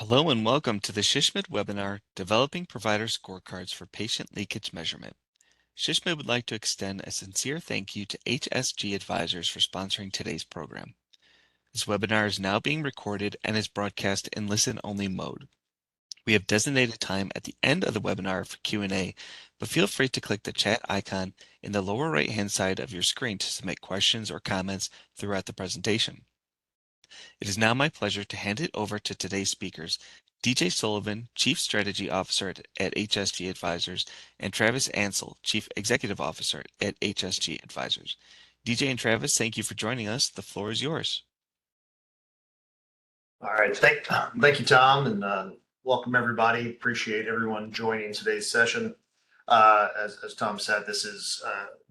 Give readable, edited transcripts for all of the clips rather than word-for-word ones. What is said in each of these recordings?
Hello and welcome to the SHSMD webinar, Developing Provider Scorecards for Patient Leakage Measurement. SHSMD would like to extend a sincere thank you to HSG Advisors for sponsoring today's program. This webinar is now being recorded and is broadcast in listen-only mode. We have designated time at the end of the webinar for Q&A, but feel free to click the chat icon in the lower right-hand side of your screen to submit questions or comments throughout the presentation. It is now my pleasure to hand it over to today's speakers, DJ Sullivan, Chief Strategy Officer at HSG Advisors, and Travis Ansel, Chief Executive Officer at HSG Advisors. DJ and Travis, thank you for joining us. The floor is yours. All right, thank you, Tom, and welcome everybody. Appreciate everyone joining today's session. As Tom said, this is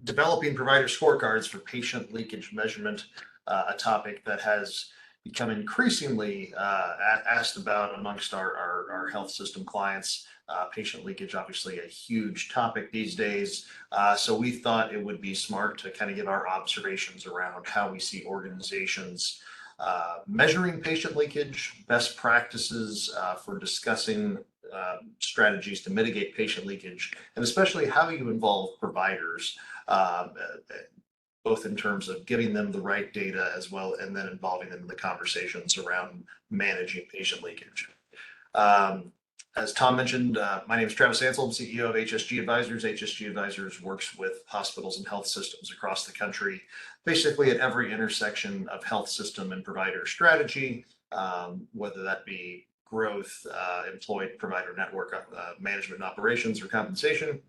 developing provider scorecards for patient leakage measurement, a topic that has become increasingly asked about amongst our health system clients. Patient leakage, obviously a huge topic these days. So we thought it would be smart to kind of give our observations around how we see organizations measuring patient leakage, best practices for discussing strategies to mitigate patient leakage, and especially how you involve providers, both in terms of giving them the right data as well, and then involving them in the conversations around managing patient leakage. As Tom mentioned, my name is Travis Ansel. I'm CEO of HSG Advisors. HSG Advisors works with hospitals and health systems across the country, basically at every intersection of health system and provider strategy, whether that be growth, employed provider network management and operations, or compensation.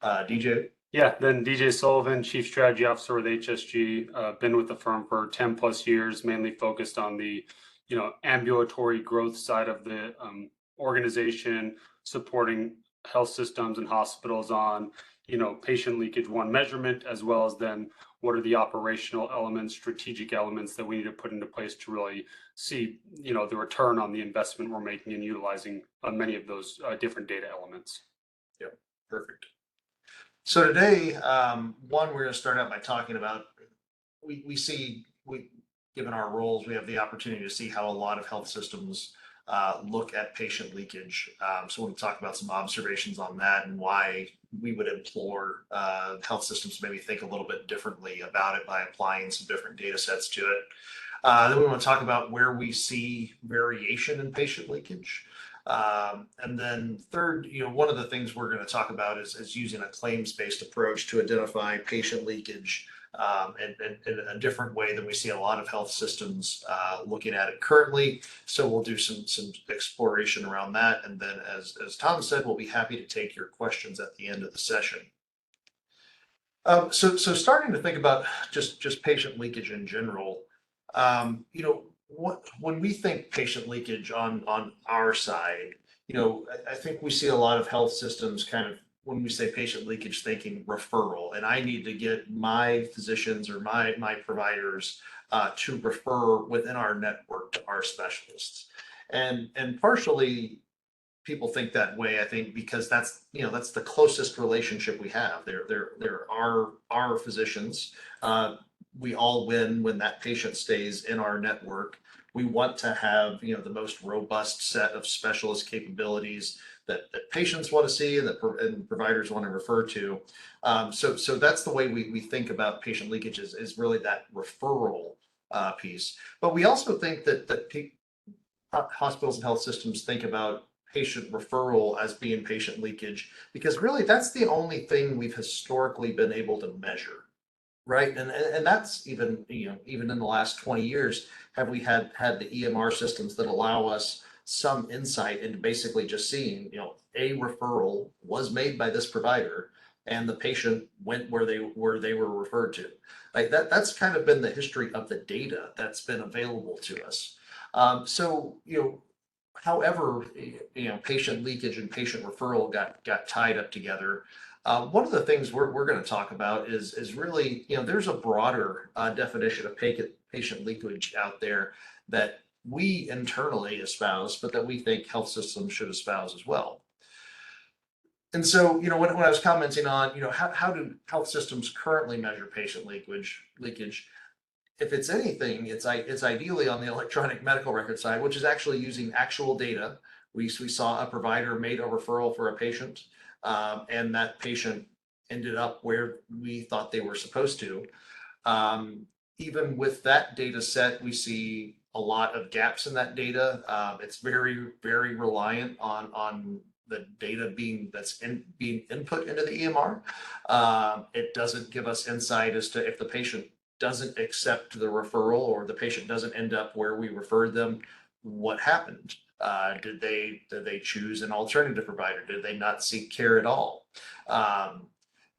DJ? Yeah, then DJ Sullivan, Chief Strategy Officer with HSG. Been with the firm for 10 plus years, mainly focused on the ambulatory growth side of the organization, supporting health systems and hospitals on patient leakage one measurement, as well as then what are the operational elements, strategic elements that we need to put into place to really see the return on the investment we're making and utilizing many of those different data elements. Yep, perfect. So today, we're going to start out by talking about, given our roles, we have the opportunity to see how a lot of health systems look at patient leakage. So we'll talk about some observations on that and why we would implore health systems to maybe think a little bit differently about it by applying some different data sets to it. Then we want to talk about where we see variation in patient leakage. And then third, one of the things we're going to talk about is using a claims-based approach to identify patient leakage in a different way than we see a lot of health systems looking at it currently. So we'll do some exploration around that. And then as Tom said, we'll be happy to take your questions at the end of the session. So starting to think about just patient leakage in general, when we think patient leakage on our side, I think we see a lot of health systems kind of, when we say patient leakage, thinking referral, and I need to get my physicians or my providers to refer within our network to our specialists. And partially people think that way, I think, because that's the closest relationship we have. There are our physicians. We all win when that patient stays in our network. We want to have the most robust set of specialist capabilities that patients want to see and that providers want to refer to. So that's the way we think about patient leakage is really that referral piece. But we also think that hospitals and health systems think about patient referral as being patient leakage, because really that's the only thing we've historically been able to measure. Right, and that's even in the last 20 years, have we had the EMR systems that allow us some insight into basically just seeing, a referral was made by this provider and the patient went where they were referred to. Like that's kind of been the history of the data that's been available to us. However, patient leakage and patient referral got tied up together. One of the things we're going to talk about is really, there's a broader definition of patient leakage out there that we internally espouse, but that we think health systems should espouse as well. And so, when I was commenting on, how do health systems currently measure patient leakage? if it's anything, it's ideally on the electronic medical record side, which is actually using actual data. We saw a provider made a referral for a patient, and that patient ended up where we thought they were supposed to. Even with that data set, we see a lot of gaps in that data. It's very, very reliant on the data being input into the EMR. It doesn't give us insight as to if the patient doesn't accept the referral or the patient doesn't end up where we referred them, what happened? Did they choose an alternative provider? Did they not seek care at all?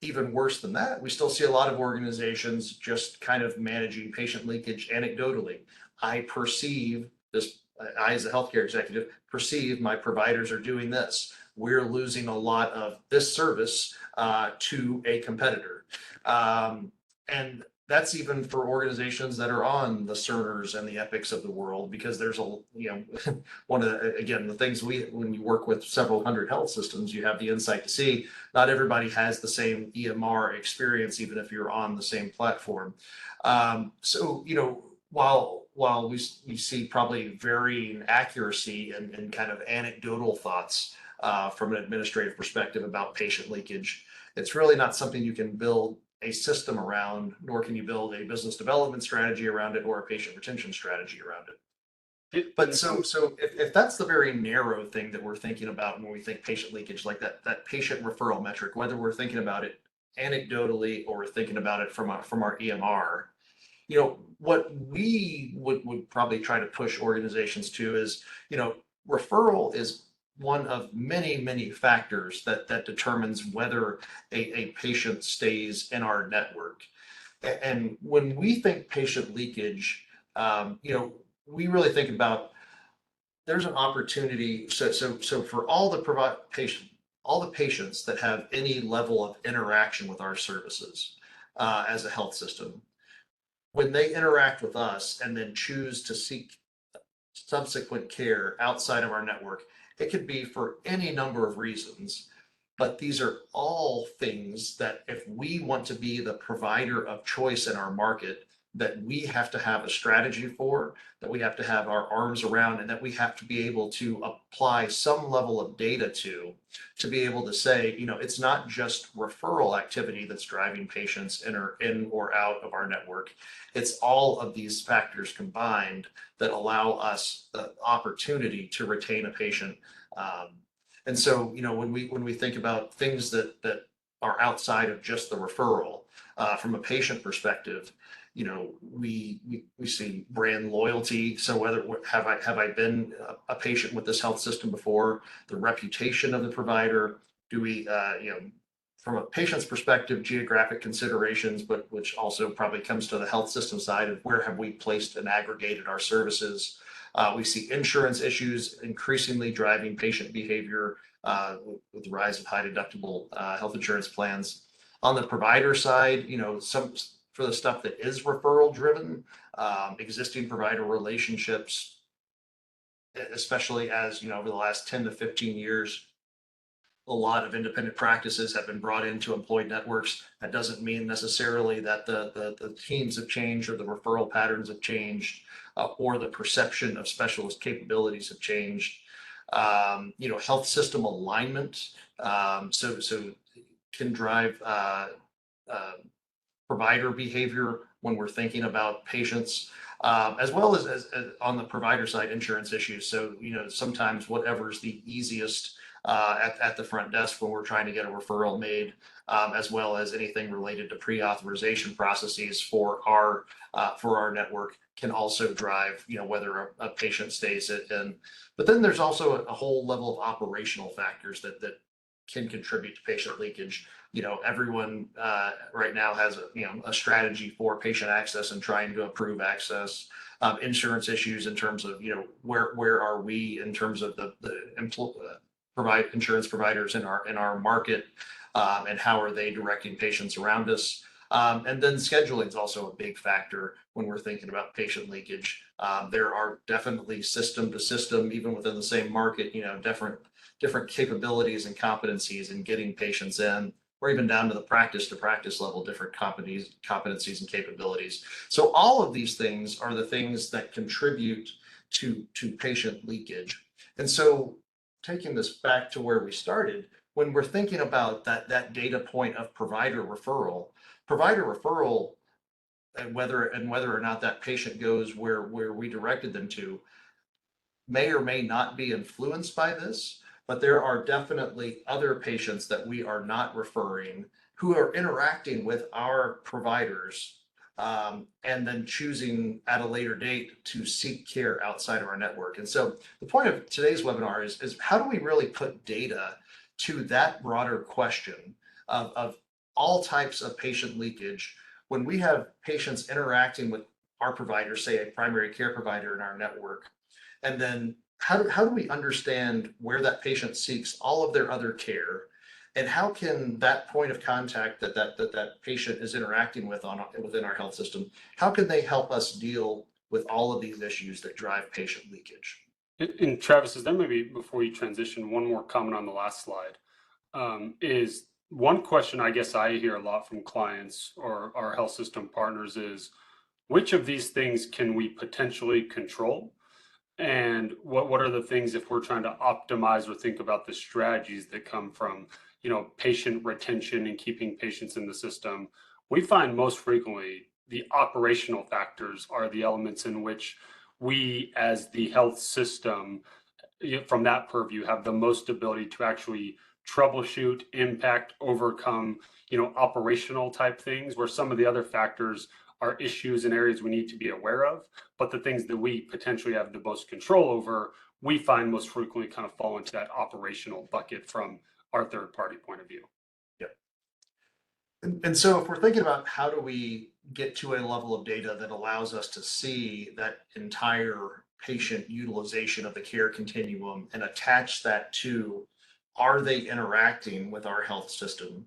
Even worse than that, we still see a lot of organizations just kind of managing patient leakage anecdotally. I perceive this, I as a healthcare executive perceive my providers are doing this. We're losing a lot of this service to a competitor. And that's even for organizations that are on the Cerners and the Epics of the world, because there's one of the things when you work with several hundred health systems, you have the insight to see not everybody has the same EMR experience, even if you're on the same platform. So, while we see probably varying accuracy and kind of anecdotal thoughts from an administrative perspective about patient leakage, it's really not something you can build a system around, nor can you build a business development strategy around it or a patient retention strategy around it. But so if that's the very narrow thing that we're thinking about when we think patient leakage, like that patient referral metric, whether we're thinking about it anecdotally or we're thinking about it from our EMR, what we would probably try to push organizations to is, referral is one of many, many factors that determines whether a patient stays in our network. And when we think patient leakage, we really think about there's an opportunity. So for all the patients that have any level of interaction with our services as a health system, when they interact with us and then choose to seek subsequent care outside of our network, it could be for any number of reasons, but these are all things that if we want to be the provider of choice in our market, that we have to have a strategy for, that we have to have our arms around, and that we have to be able to apply some level of data to be able to say, it's not just referral activity that's driving patients in or out of our network. It's all of these factors combined that allow us the opportunity to retain a patient. And so, when we think about things that are outside of just the referral, from a patient perspective, we see brand loyalty. So whether have I been a patient with this health system before? The reputation of the provider. Do we, from a patient's perspective, geographic considerations, but which also probably comes to the health system side of where have we placed and aggregated our services? We see insurance issues increasingly driving patient behavior with the rise of high deductible health insurance plans. On the provider side, for the stuff that is referral driven, existing provider relationships, especially as, over the last 10 to 15 years, a lot of independent practices have been brought into employed networks. That doesn't mean necessarily that the teams have changed or the referral patterns have changed or the perception of specialist capabilities have changed. Health system alignment, so can drive provider behavior when we're thinking about patients, as well as on the provider side, insurance issues. So, sometimes whatever's the easiest at the front desk when we're trying to get a referral made, as well as anything related to pre-authorization processes for our network can also drive, whether a patient stays in. But then there's also a whole level of operational factors that can contribute to patient leakage. Everyone right now has a strategy for patient access and trying to improve access. Insurance issues in terms of where are we in terms of the insurance providers in our market, and how are they directing patients around us. And then scheduling is also a big factor when we're thinking about patient leakage. There are definitely system to system, even within the same market, different capabilities and competencies in getting patients in. or even down to the practice to practice level, different competencies and capabilities. So all of these things are the things that contribute to patient leakage. And so taking this back to where we started, when we're thinking about that data point of provider referral, and whether or not that patient goes where we directed them to, may or may not be influenced by this, but there are definitely other patients that we are not referring who are interacting with our providers, and then choosing at a later date to seek care outside of our network. And so the point of today's webinar is how do we really put data to that broader question of all types of patient leakage when we have patients interacting with our providers, say a primary care provider in our network, and then how do we understand where that patient seeks all of their other care, and how can that point of contact that patient is interacting with within our health system, how can they help us deal with all of these issues that drive patient leakage? And Travis, is there maybe before you transition, one more comment on the last slide? Is one question I guess I hear a lot from clients or our health system partners is, which of these things can we potentially control? And what are the things, if we're trying to optimize or think about the strategies that come from, patient retention and keeping patients in the system? We find most frequently the operational factors are the elements in which we as the health system, from that purview, have the most ability to actually troubleshoot, impact, overcome, operational type things, where some of the other factors are issues and areas we need to be aware of. But the things that we potentially have the most control over, we find most frequently kind of fall into that operational bucket from our third party point of view. Yep. And so if we're thinking about how do we get to a level of data that allows us to see that entire patient utilization of the care continuum and attach that to, are they interacting with our health system?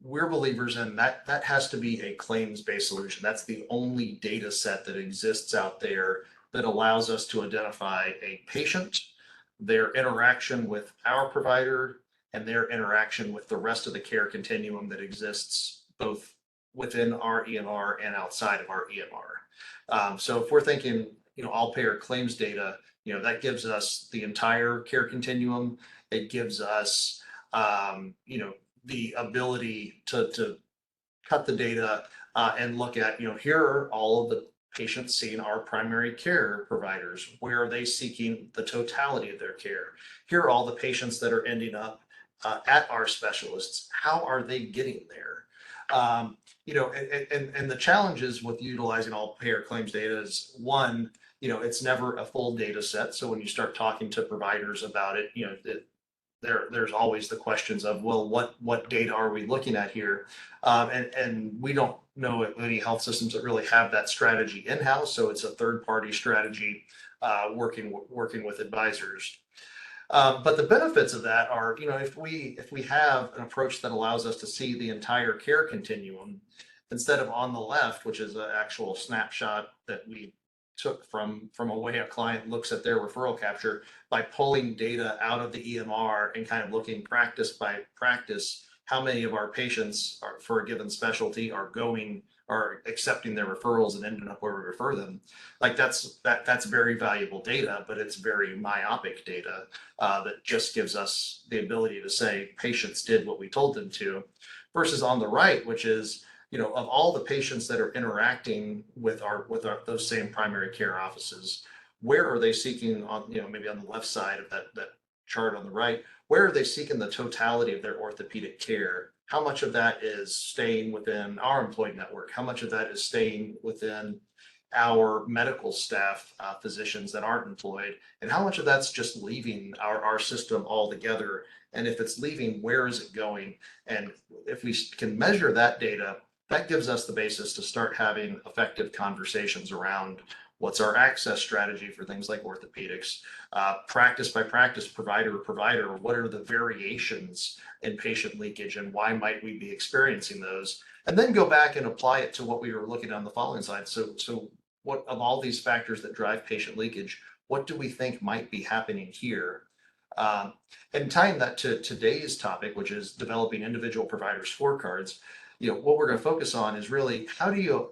We're believers in that has to be a claims-based solution. That's the only data set that exists out there that allows us to identify a patient, their interaction with our provider, and their interaction with the rest of the care continuum that exists both within our EMR and outside of our EMR. So if we're thinking, all payer claims data, that gives us the entire care continuum. It gives us, the ability to cut the data and look at, here are all of the patients seeing our primary care providers. Where are they seeking the totality of their care? Here are all the patients that are ending up at our specialists. How are they getting there? And the challenges with utilizing all payer claims data is, one, it's never a full data set. So when you start talking to providers about it, there's always the questions of, well, what data are we looking at here? And we don't know any health systems that really have that strategy in-house. So it's a third-party strategy working with advisors. But the benefits of that are, if we have an approach that allows us to see the entire care continuum, instead of on the left, which is an actual snapshot that we took from a way a client looks at their referral capture, by pulling data out of the EMR and kind of looking practice by practice, how many of our patients are, for a given specialty, are accepting their referrals and ending up where we refer them. Like that's very valuable data, but it's very myopic data that just gives us the ability to say patients did what we told them to, versus on the right, which is, of all the patients that are interacting with those same primary care offices, where are they seeking on, maybe on the left side of that chart on the right, where are they seeking the totality of their orthopedic care? How much of that is staying within our employed network? How much of that is staying within our medical staff, physicians that aren't employed? And how much of that's just leaving our system altogether? And if it's leaving, where is it going? And if we can measure that data, that gives us the basis to start having effective conversations around what's our access strategy for things like orthopedics, practice by practice, provider to provider, what are the variations in patient leakage and why might we be experiencing those? And then go back and apply it to what we were looking at on the following slide. So what of all these factors that drive patient leakage, what do we think might be happening here? And tying that to today's topic, which is developing individual provider scorecards, what we're going to focus on is really how do you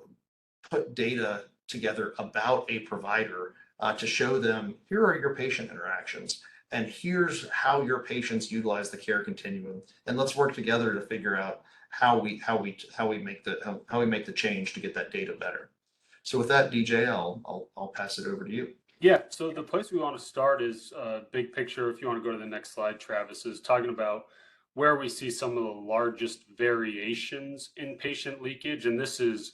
put data together about a provider to show them here are your patient interactions and here's how your patients utilize the care continuum, and let's work together to figure out how we make the change to get that data better. So with that, DJ, I'll pass it over to you. Yeah, so the place we want to start is big picture. If you want to go to the next slide, Travis, is talking about where we see some of the largest variations in patient leakage. And this is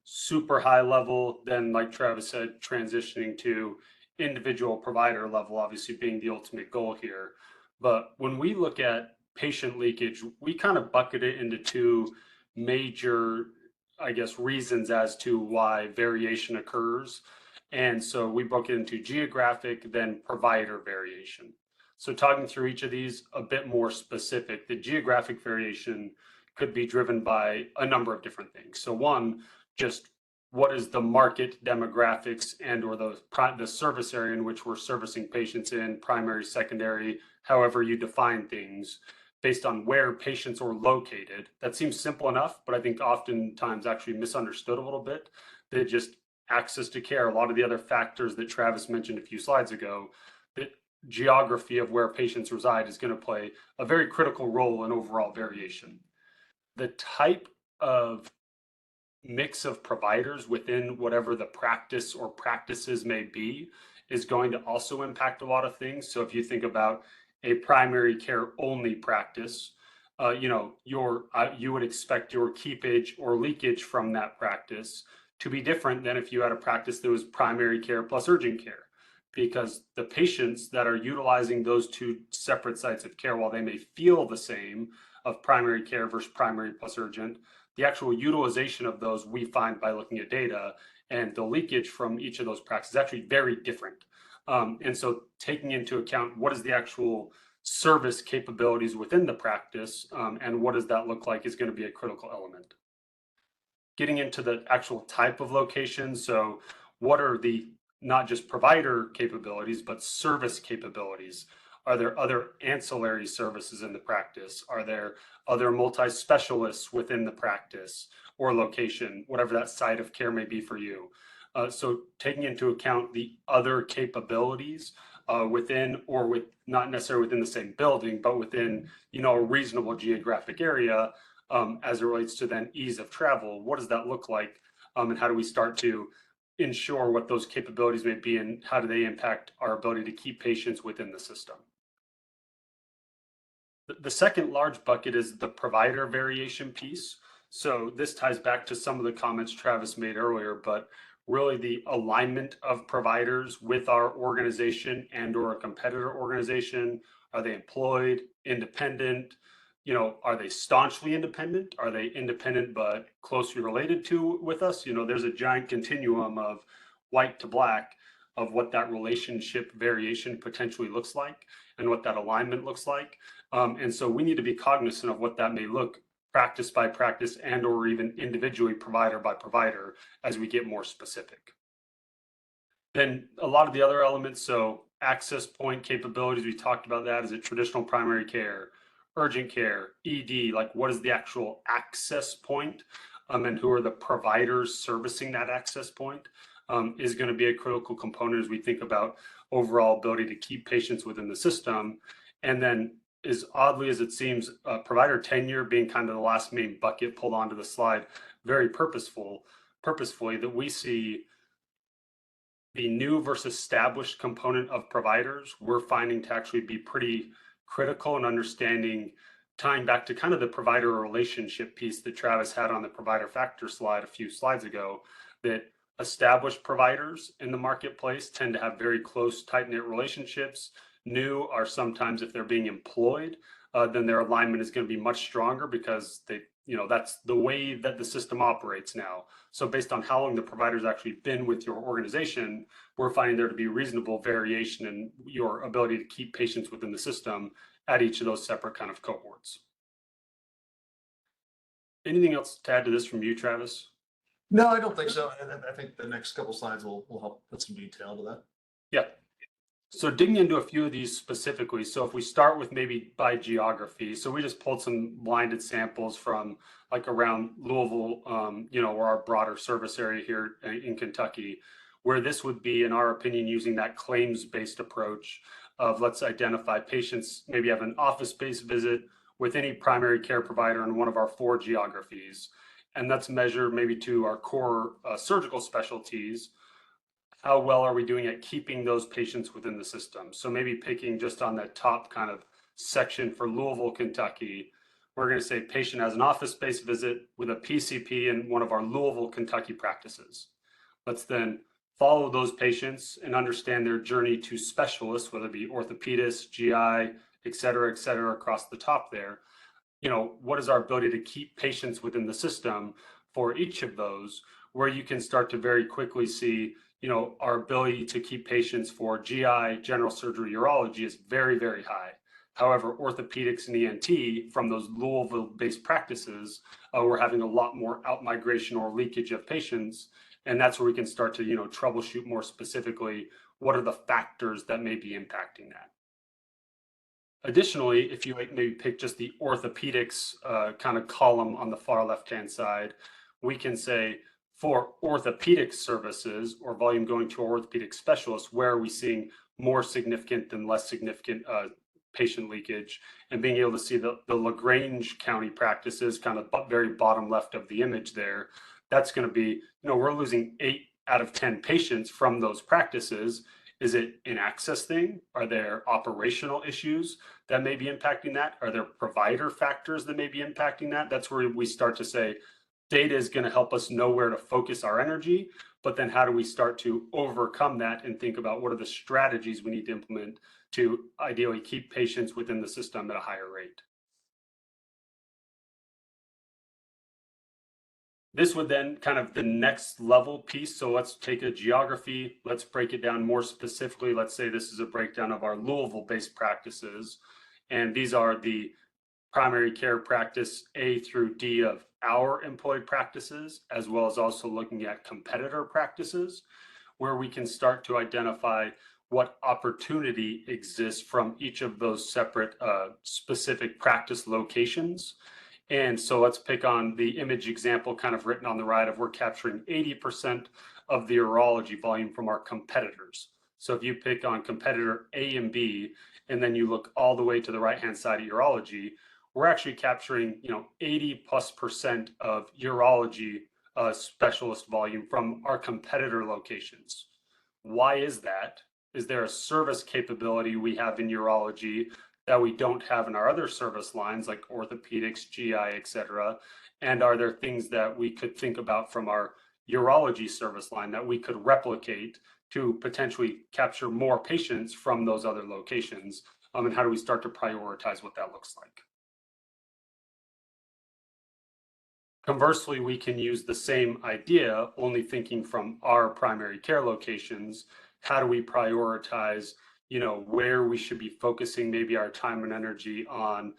super high level, then like Travis said, transitioning to individual provider level, obviously being the ultimate goal here. But when we look at patient leakage, we kind of bucket it into two major, I guess, reasons as to why variation occurs. And so we broke it into geographic, then provider variation. So talking through each of these a bit more specific, the geographic variation could be driven by a number of different things. So one, just what is the market demographics and or the service area in which we're servicing patients in, primary, secondary, however you define things, based on where patients are located. That seems simple enough, but I think oftentimes actually misunderstood a little bit. That just access to care, a lot of the other factors that Travis mentioned a few slides ago, that geography of where patients reside is going to play a very critical role in overall variation. The type of mix of providers within whatever the practice or practices may be is going to also impact a lot of things. So if you think about a primary care only practice, you would expect your keepage or leakage from that practice to be different than if you had a practice that was primary care plus urgent care, because the patients that are utilizing those two separate sites of care, while they may feel the same of primary care versus primary plus urgent, the actual utilization of those we find by looking at data, and the leakage from each of those practices is actually very different. And so taking into account what is the actual service capabilities within the practice and what does that look like is going to be a critical element. Getting into the actual type of location. So what are the not just provider capabilities, but service capabilities? Are there other ancillary services in the practice? Are there other multi-specialists within the practice or location, whatever that site of care may be for you? So taking into account the other capabilities within or with not necessarily within the same building, but within a reasonable geographic area as it relates to then ease of travel. What does that look like? And how do we start to ensure what those capabilities may be and how do they impact our ability to keep patients within the system? The second large bucket is the provider variation piece. So this ties back to some of the comments Travis made earlier, but really the alignment of providers with our organization and or a competitor organization. Are they employed, independent? Are they staunchly independent? Are they independent but closely related to with us? There's a giant continuum of white to black of what that relationship variation potentially looks like and what that alignment looks like. And so we need to be cognizant of what that may look practice by practice and or even individually provider by provider as we get more specific. Then a lot of the other elements, so access point capabilities, we talked about that. Is it traditional primary care, urgent care, ED, like what is the actual access point and who are the providers servicing that access point is going to be a critical component as we think about overall ability to keep patients within the system. And then as oddly as it seems, provider tenure being kind of the last main bucket pulled onto the slide, very purposefully that we see the new versus established component of providers, we're finding to actually be pretty critical in understanding, tying back to kind of the provider relationship piece that Travis had on the provider factor slide a few slides ago, that established providers in the marketplace tend to have very close, tight-knit relationships. New are sometimes, if they're being employed, then their alignment is going to be much stronger because that's the way that the system operates now. So based on how long the provider's actually been with your organization, we're finding there to be reasonable variation in your ability to keep patients within the system at each of those separate kind of cohorts. Anything else to add to this from you, Travis? No, I don't think so. I think the next couple slides will help put some detail to that. Yeah. So digging into a few of these specifically, so if we start with maybe by geography, so we just pulled some blinded samples from like around Louisville, or our broader service area here in Kentucky, where this would be, in our opinion, using that claims-based approach of let's identify patients, maybe have an office-based visit with any primary care provider in one of our 4 geographies, and let's measure maybe to our core surgical specialties how well are we doing at keeping those patients within the system? So maybe picking just on that top kind of section for Louisville, Kentucky, we're going to say patient has an office-based visit with a PCP in one of our Louisville, Kentucky practices. Let's then follow those patients and understand their journey to specialists, whether it be orthopedists, GI, et cetera, across the top there. What is our ability to keep patients within the system for each of those, where you can start to very quickly see our ability to keep patients for GI, general surgery, urology is very, very high. However, orthopedics and ENT from those Louisville-based practices, we're having a lot more outmigration or leakage of patients. And that's where we can start to, troubleshoot more specifically, what are the factors that may be impacting that. Additionally, if you maybe pick just the orthopedics kind of column on the far left-hand side, we can say, for orthopedic services or volume going to our orthopedic specialists, where are we seeing more significant than less significant patient leakage, and being able to see the LaGrange County practices kind of very bottom left of the image there. That's going to be, we're losing 8 out of 10 patients from those practices. Is it an access thing? Are there operational issues that may be impacting that? Are there provider factors that may be impacting that? That's where we start to say, data is going to help us know where to focus our energy, but then how do we start to overcome that and think about what are the strategies we need to implement to ideally keep patients within the system at a higher rate. This would then kind of the next level piece. So let's take a geography, let's break it down more specifically. Let's say this is a breakdown of our Louisville-based practices, and these are the primary care practice A through D of our employed practices, as well as also looking at competitor practices, where we can start to identify what opportunity exists from each of those separate specific practice locations. And so let's pick on the image example kind of written on the right of we're capturing 80% of the urology volume from our competitors. So if you pick on competitor A and B, and then you look all the way to the right-hand side of urology, we're actually capturing, 80+% of urology specialist volume from our competitor locations. Why is that? Is there a service capability we have in urology that we don't have in our other service lines like orthopedics, GI, et cetera? And are there things that we could think about from our urology service line that we could replicate to potentially capture more patients from those other locations? And how do we start to prioritize what that looks like? Conversely, we can use the same idea, only thinking from our primary care locations. How do we prioritize, where we should be focusing maybe our time and energy on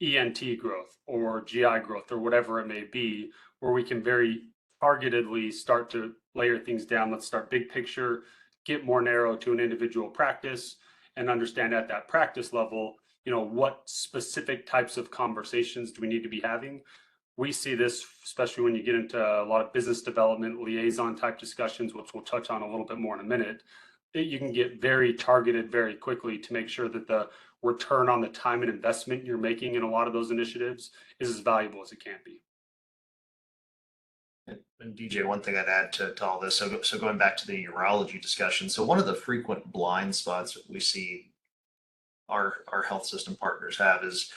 ENT growth or GI growth or whatever it may be, where we can very targetedly start to layer things down. Let's start big picture, get more narrow to an individual practice, and understand at that practice level, what specific types of conversations do we need to be having. We see this, especially when you get into a lot of business development, liaison type discussions, which we'll touch on a little bit more in a minute, that you can get very targeted very quickly to make sure that the return on the time and investment you're making in a lot of those initiatives is as valuable as it can be. And DJ, one thing I'd add to all this, so going back to the urology discussion, so one of the frequent blind spots that we see our health system partners have is,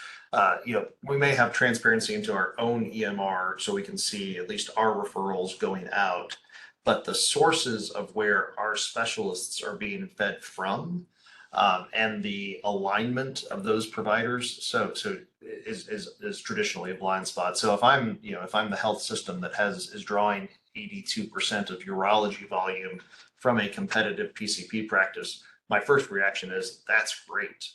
we may have transparency into our own EMR so we can see at least our referrals going out, but the sources of where our specialists are being fed from and the alignment of those providers, so is traditionally a blind spot. So if I'm the health system that is drawing 82% of urology volume from a competitive PCP practice, my first reaction is that's great.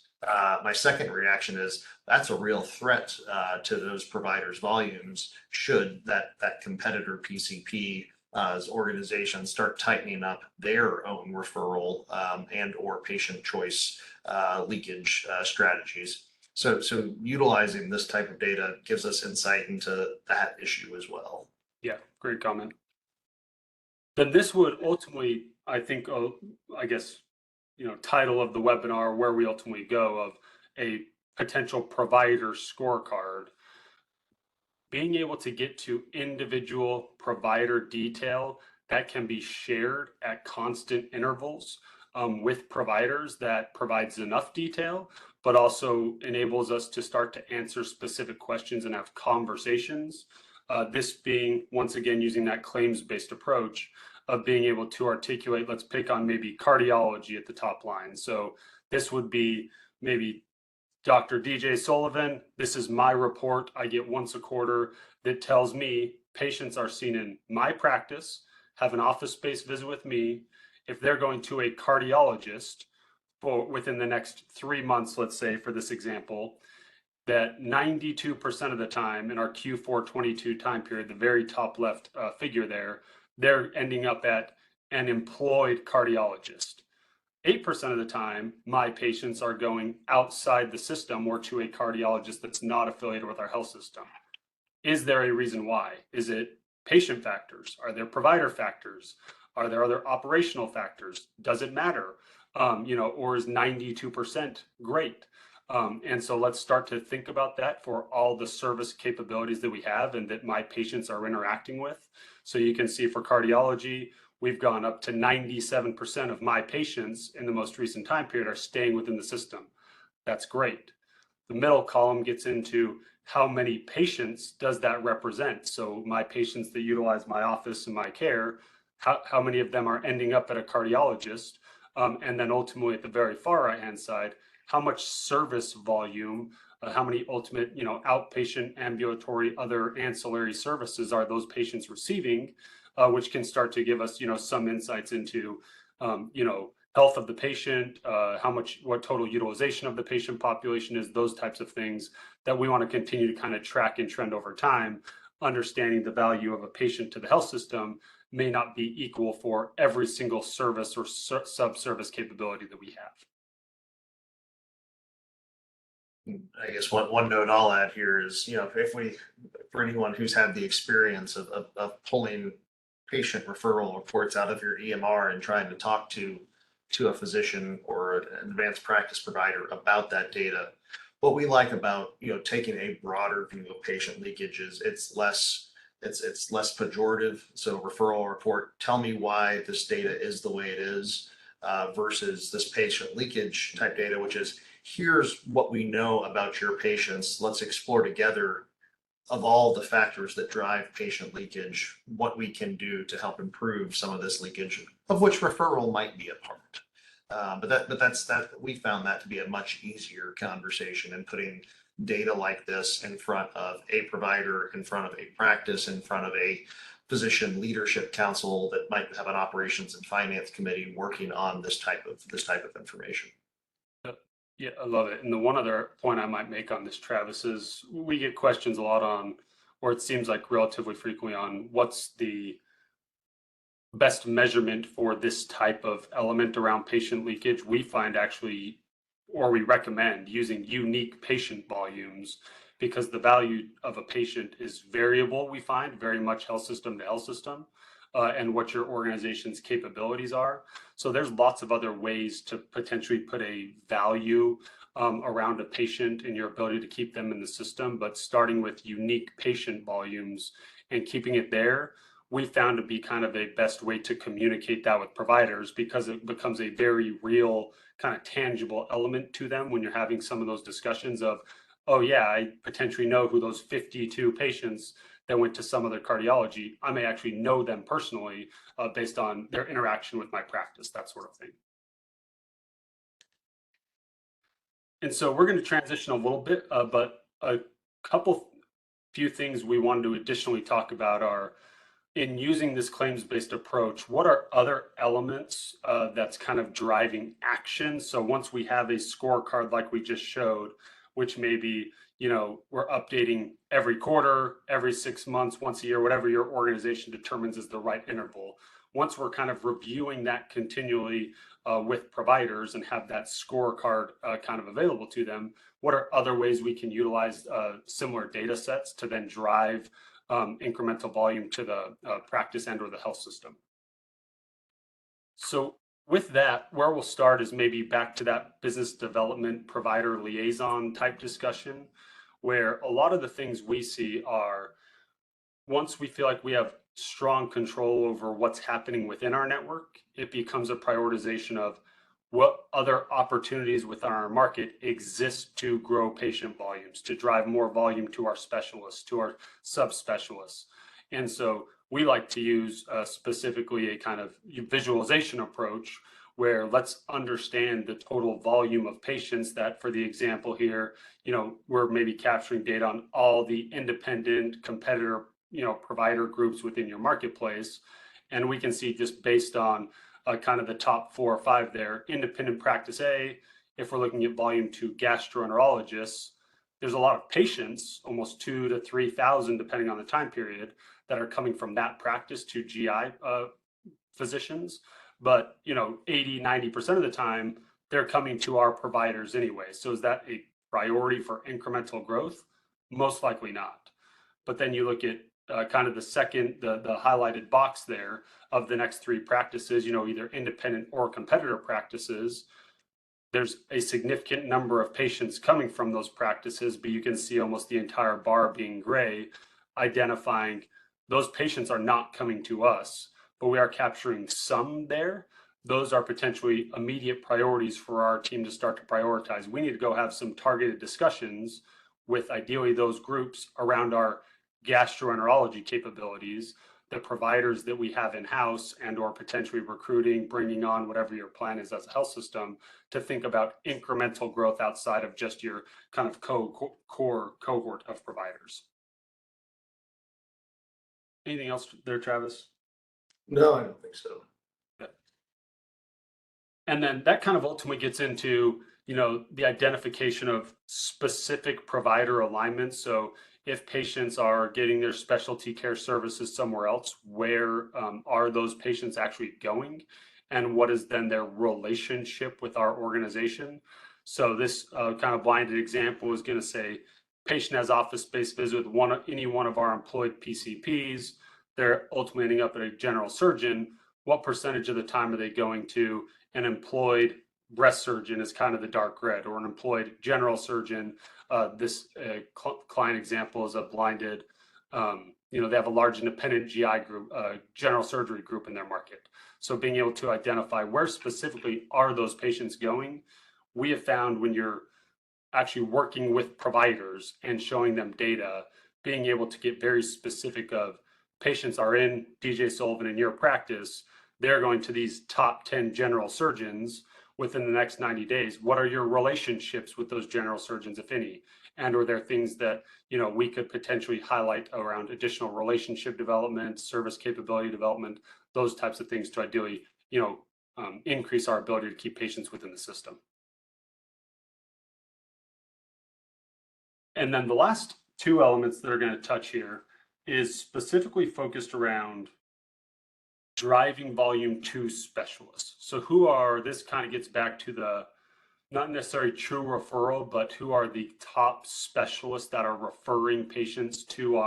My second reaction is that's a real threat to those providers' volumes should that competitor PCP as organizations start tightening up their own referral and or patient choice leakage strategies. So utilizing this type of data gives us insight into that issue as well. Yeah, great comment. Then this would ultimately, I think, I guess, title of the webinar, where we ultimately go, of a potential provider scorecard. Being able to get to individual provider detail that can be shared at constant intervals with providers, that provides enough detail, but also enables us to start to answer specific questions and have conversations. This being, once again, using that claims-based approach of being able to articulate, let's pick on maybe cardiology at the top line. So this would be maybe Dr. DJ Sullivan, this is my report I get once a quarter that tells me patients are seen in my practice, have an office-based visit with me. If they're going to a cardiologist for within the next 3 months, let's say for this example, that 92% of the time in our Q4 22 time period, the very top left figure there, they're ending up at an employed cardiologist. 8% of the time, my patients are going outside the system or to a cardiologist that's not affiliated with our health system. Is there a reason why? Is it patient factors? Are there provider factors? Are there other operational factors? Does it matter? Or is 92% great? And so let's start to think about that for all the service capabilities that we have and that my patients are interacting with. So you can see for cardiology, we've gone up to 97% of my patients in the most recent time period are staying within the system. That's great. The middle column gets into how many patients does that represent? So my patients that utilize my office and my care, how many of them are ending up at a cardiologist? And then ultimately at the very far right-hand side, how much service volume, how many ultimate, outpatient, ambulatory, other ancillary services are those patients receiving? Which can start to give us, some insights into, health of the patient, what total utilization of the patient population is, those types of things that we want to continue to kind of track and trend over time. Understanding the value of a patient to the health system may not be equal for every single service or sub-service capability that we have. I guess one note I'll add here is, for anyone who's had the experience of pulling patient referral reports out of your EMR and trying to talk to a physician or an advanced practice provider about that data, what we like about taking a broader view of patient leakage is it's less pejorative. So referral report, tell me why this data is the way it is, versus this patient leakage type data, which is, here's what we know about your patients. Let's explore together, of all the factors that drive patient leakage, what we can do to help improve some of this leakage, of which referral might be a part. But we found that to be a much easier conversation, and putting data like this in front of a provider, in front of a practice, in front of a physician leadership council that might have an operations and finance committee working on this type of information. Yeah, I love it. And the one other point I might make on this, Travis, is we get questions a lot on, or it seems like relatively frequently on, what's the best measurement for this type of element around patient leakage. We find actually, or we recommend using unique patient volumes, because the value of a patient is variable, we find, very much health system to health system. And what your organization's capabilities are. So there's lots of other ways to potentially put a value around a patient and your ability to keep them in the system, but starting with unique patient volumes and keeping it there, we found to be kind of a best way to communicate that with providers, because it becomes a very real, kind of tangible element to them when you're having some of those discussions of, oh yeah, I potentially know who those 52 patients that went to some other cardiology, I may actually know them personally based on their interaction with my practice, that sort of thing. And so we're going to transition a little bit, but a few things we wanted to additionally talk about are, in using this claims-based approach, what are other elements that's kind of driving action? So once we have a scorecard like we just showed, which may be, we're updating every quarter, every 6 months, once a year, whatever your organization determines is the right interval. Once we're kind of reviewing that continually with providers and have that scorecard kind of available to them, what are other ways we can utilize similar data sets to then drive incremental volume to the practice and or the health system? So with that, where we'll start is maybe back to that business development provider liaison type discussion, where a lot of the things we see are, once we feel like we have strong control over what's happening within our network, it becomes a prioritization of what other opportunities within our market exist to grow patient volumes, to drive more volume to our specialists, to our subspecialists. And so we like to use specifically a kind of visualization approach where let's understand the total volume of patients that, for the example here, we're maybe capturing data on all the independent competitor, provider groups within your marketplace. And we can see just based on kind of the top 4 or 5 there, independent practice A, if we're looking at volume to gastroenterologists, there's a lot of patients, almost 2,000 to 3,000, depending on the time period, that are coming from that practice to GI physicians. But, 80, 90% of the time, they're coming to our providers anyway. So is that a priority for incremental growth? Most likely not. But then you look at kind of the second, the highlighted box there of the next 3 practices, either independent or competitor practices. There's a significant number of patients coming from those practices, but you can see almost the entire bar being gray, identifying those patients are not coming to us, but we are capturing some there. Those are potentially immediate priorities for our team to start to prioritize. We need to go have some targeted discussions with ideally those groups around our gastroenterology capabilities, the providers that we have in-house and or potentially recruiting, bringing on, whatever your plan is as a health system, to think about incremental growth outside of just your kind of core cohort of providers. Anything else there, Travis? No, I don't think so. Yeah. And then that kind of ultimately gets into, the identification of specific provider alignments. So if patients are getting their specialty care services somewhere else, where are those patients actually going? And what is then their relationship with our organization? So this kind of blinded example is going to say, patient has office-based visit with any one of our employed PCPs. They're ultimately ending up at a general surgeon. What percentage of the time are they going to an employed breast surgeon is kind of the dark red, or an employed general surgeon? This client example is a blinded, they have a large independent GI group, general surgery group in their market. So being able to identify where specifically are those patients going, we have found when you're actually working with providers and showing them data, being able to get very specific of patients are in DJ Sullivan in your practice, they're going to these top 10 general surgeons within the next 90 days. What are your relationships with those general surgeons, if any? And are there things that, we could potentially highlight around additional relationship development, service capability development, those types of things to ideally, increase our ability to keep patients within the system. And then the last 2 elements that are going to touch here is specifically focused around driving volume to specialists. So this kind of gets back to the not necessarily true referral, but who are the top specialists that are referring patients to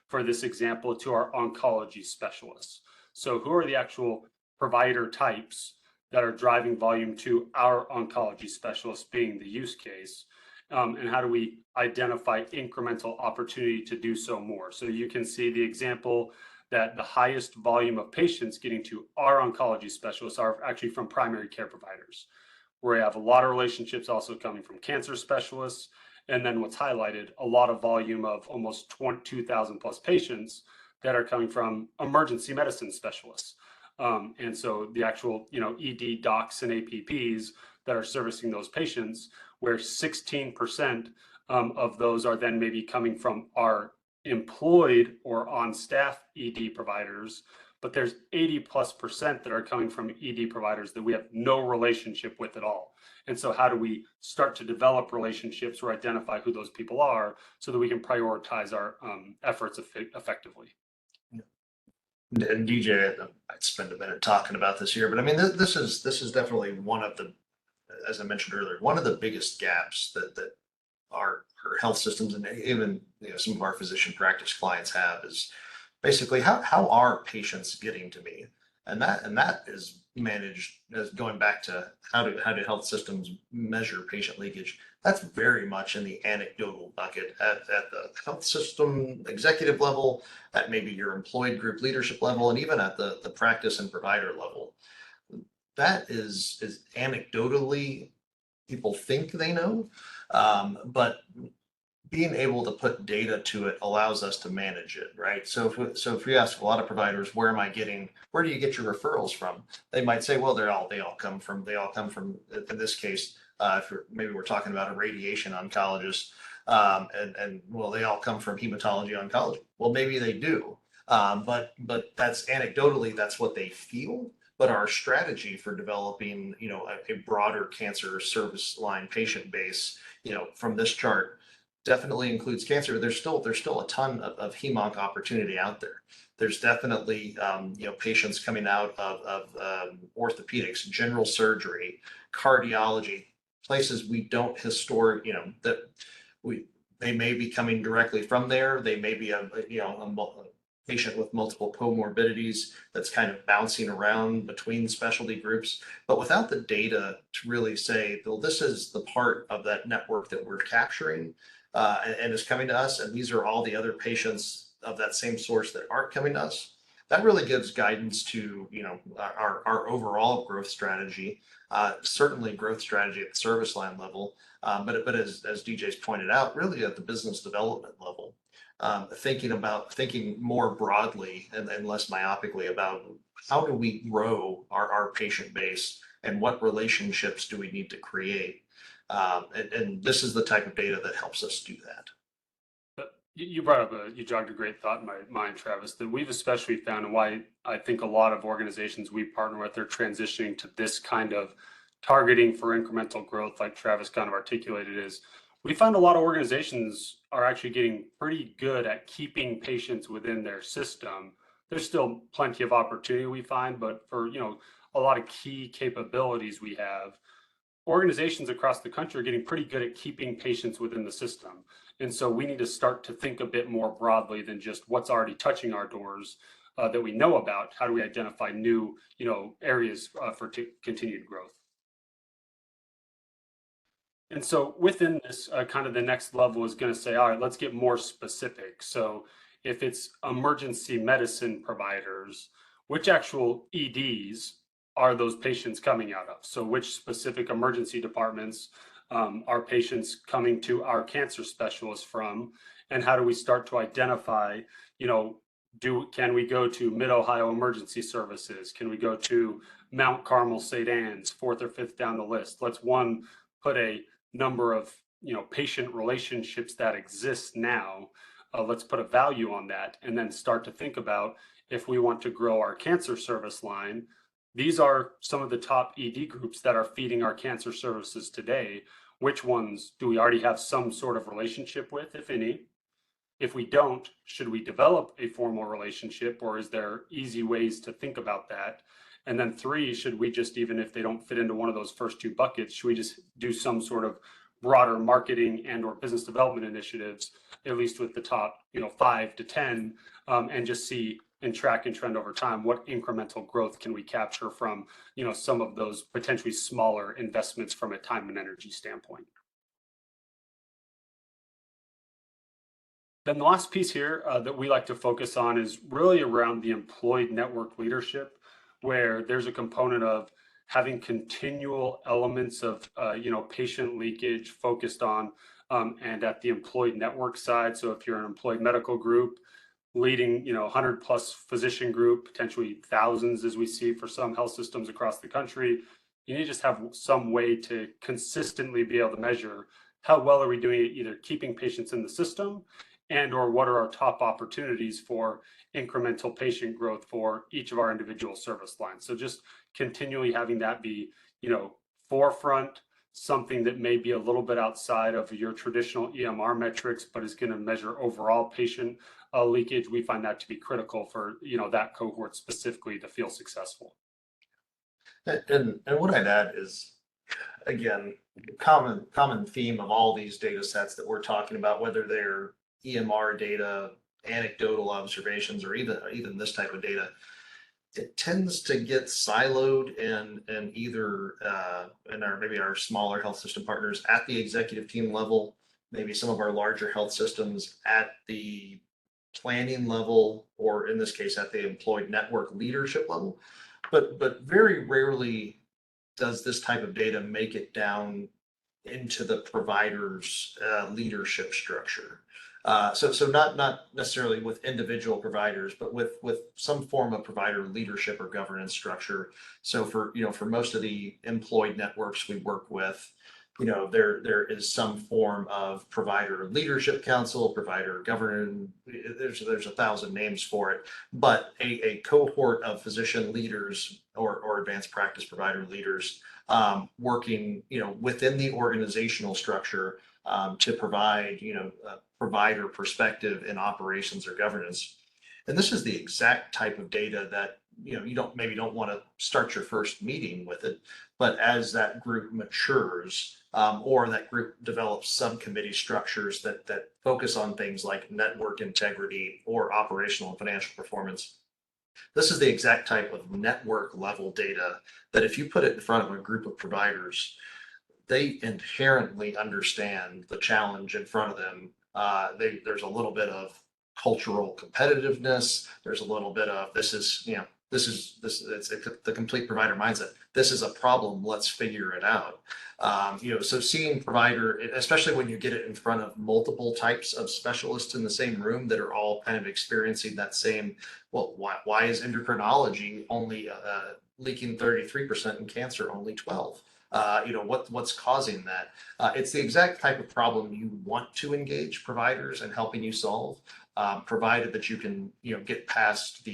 for this example, to our oncology specialists. So who are the actual provider types that are driving volume to our oncology specialists being the use case? And how do we identify incremental opportunity to do so more? So you can see the example that the highest volume of patients getting to our oncology specialists are actually from primary care providers, where we have a lot of relationships also coming from cancer specialists. And then what's highlighted, a lot of volume of almost 2,000 plus patients that are coming from emergency medicine specialists. And so the actual, ED docs and APPs that are servicing those patients, where 16% of those are then maybe coming from our employed or on staff ED providers, but there's 80+% that are coming from ED providers that we have no relationship with at all. And so how do we start to develop relationships or identify who those people are so that we can prioritize our efforts effectively? And DJ, I'd spend a minute talking about this here, but I mean, this is definitely one of the, as I mentioned earlier, one of the biggest gaps that our health systems and even some of our physician practice clients have is basically how are patients getting to me, and that is managed as going back to how do health systems measure patient leakage. That's very much in the anecdotal bucket at the health system executive level, at maybe your employed group leadership level, and even at the practice and provider level. That is anecdotally people think they know, but being able to put data to it allows us to manage it, right? So if we ask a lot of providers, where do you get your referrals from? They might say, well, they all come from, in this case, maybe we're talking about a radiation oncologist, and well, they all come from hematology oncology. Well, maybe they do, but that's anecdotally, that's what they feel. But our strategy for developing, a broader cancer service line patient base, from this chart, definitely includes cancer. There's still a ton of hemonc opportunity out there. There's definitely patients coming out of orthopedics, general surgery, cardiology, places we don't they may be coming directly from there. They may be a patient with multiple comorbidities that's kind of bouncing around between specialty groups, but without the data to really say, well, this is the part of that network that we're capturing and is coming to us, and these are all the other patients of that same source that aren't coming to us. That really gives guidance to our overall growth strategy, certainly growth strategy at the service line level, but as DJ's pointed out, really at the business development level. Thinking more broadly and less myopically about how do we grow our patient base and what relationships do we need to create. And this is the type of data that helps us do that. But you brought up you jogged a great thought in my mind, Travis, that we've especially found, and why I think a lot of organizations we partner with are transitioning to this kind of targeting for incremental growth, like Travis kind of articulated, is we find a lot of organizations are actually getting pretty good at keeping patients within their system. There's still plenty of opportunity we find, but for a lot of key capabilities we have, organizations across the country are getting pretty good at keeping patients within the system. And so we need to start to think a bit more broadly than just what's already touching our doors that we know about. How do we identify new areas for continued growth? And so within this, kind of the next level is going to say, all right, let's get more specific. So if it's emergency medicine providers, which actual EDs are those patients coming out of? So which specific emergency departments are patients coming to our cancer specialists from? And how do we start to identify, can we go to Mid-Ohio Emergency Services? Can we go to Mount Carmel St. Anne's, fourth or fifth down the list? Let's put a number of patient relationships that exist now. Let's put a value on that, and then start to think about, if we want to grow our cancer service line, these are some of the top ED groups that are feeding our cancer services today. Which ones do we already have some sort of relationship with, if any? If we don't, should we develop a formal relationship, or is there easy ways to think about that? And then 3, should we just, even if they don't fit into one of those first 2 buckets, should we just do some sort of broader marketing and or business development initiatives, at least with the top 5 to 10, and just see and track and trend over time what incremental growth can we capture from some of those potentially smaller investments from a time and energy standpoint. Then the last piece here that we like to focus on is really around the employed network leadership, where there's a component of having continual elements of patient leakage focused on and at the employed network side. So if you're an employed medical group leading 100+ physician group, potentially thousands as we see for some health systems across the country, you need to just have some way to consistently be able to measure how well are we doing at either keeping patients in the system and or what are our top opportunities for incremental patient growth for each of our individual service lines. So just continually having that be, forefront, something that may be a little bit outside of your traditional EMR metrics, but is going to measure overall patient leakage. We find that to be critical for, that cohort specifically to feel successful. And what I'd add is, again, common theme of all these data sets that we're talking about, whether they're EMR data, anecdotal observations, or even this type of data, it tends to get siloed and either in our smaller health system partners at the executive team level, maybe some of our larger health systems at the planning level, or in this case at the employed network leadership level. But very rarely does this type of data make it down into the provider's leadership structure. So not necessarily with individual providers, but with some form of provider leadership or governance structure. So for most of the employed networks we work with, there is some form of provider leadership council, provider governance. There's 1,000 names for it, but a cohort of physician leaders or advanced practice provider leaders working within the organizational structure to provide provider perspective in operations or governance. And this is the exact type of data that you don't want to start your first meeting with it, but as that group matures, or that group develops subcommittee structures that focus on things like network integrity or operational and financial performance, this is the exact type of network level data that if you put it in front of a group of providers, they inherently understand the challenge in front of them. There's a little bit of cultural competitiveness. There's a little bit of it's the complete provider mindset. This is a problem. Let's figure it out. So seeing provider, especially when you get it in front of multiple types of specialists in the same room that are all kind of experiencing that same, well, why is endocrinology only leaking 33% and cancer only 12? What's causing that? It's the exact type of problem you want to engage providers in helping you solve, provided that you can get past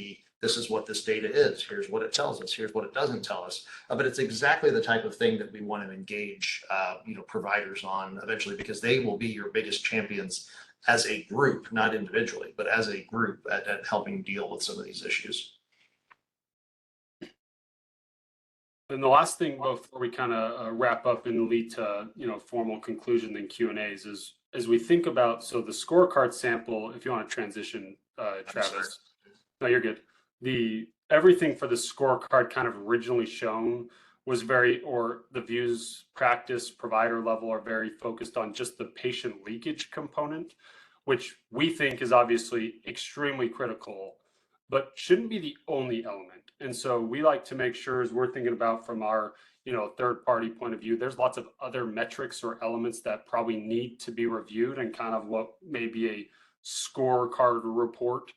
this is what this data is, here's what it tells us, here's what it doesn't tell us. But it's exactly the type of thing that we want to engage providers on eventually, because they will be your biggest champions as a group, not individually, but as a group at helping deal with some of these issues. And the last thing before we kind of wrap up and lead to formal conclusion and Q&As is, as we think about, so the scorecard sample, if you want to transition, Travis. No, you're good. Everything for the scorecard kind of originally shown was the views practice provider level are very focused on just the patient leakage component, which we think is obviously extremely critical, but shouldn't be the only element. And so we like to make sure, as we're thinking about from our third party point of view, there's lots of other metrics or elements that probably need to be reviewed, and kind of what may be a scorecard report